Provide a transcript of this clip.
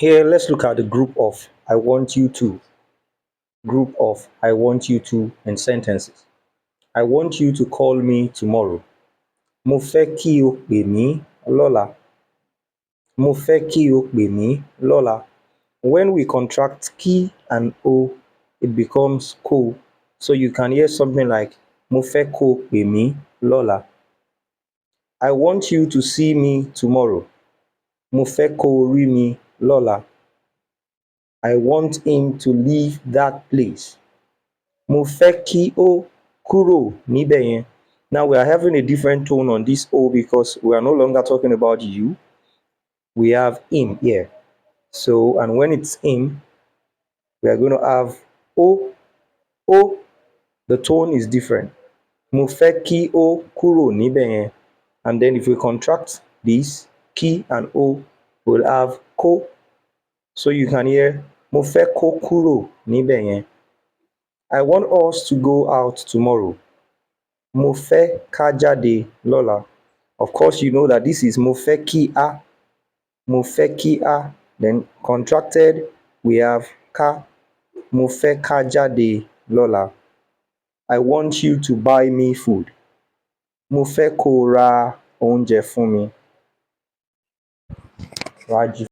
Here, let's look at the group of I want you to, and sentences. I want you to call me tomorrow. Mo fẹ́ kí o pè mí lọ́la. Mo fẹ́ kí o pè mí lọ́la. When we contract ki and o, it becomes ko. So you can hear something like Mo fẹ́ kó pè mí lọ́la. I want you to see me tomorrow. Mo fẹ́ kó rí mi lọ́la. I want him to leave that place. Mo fẹ́ kí ó kúrò níbẹ̀ yẹn. Now we are having a different tone on this O because we are no longer talking about you. We have him here. So, and when it's him, we are going to have O. O, the tone is different. Mo fẹ́ kí ó kúrò níbẹ̀ yẹn. And then if we contract this, ki and O, we'll have ko. So you can hear Mo fẹ́ kó kúrò níbẹ̀ yẹn. I want us to go out tomorrow. Mo fẹ́ ká jáde lọ́la. Of course, you know that this is Mo fẹ́ kí a. Mo fẹ́ kí a. Then contracted, we have ká. Mo fẹ́ ká jáde lọ́la. I want you to buy me food. Mo fẹ́ kó ra oúnjẹ fún mi. Rájí.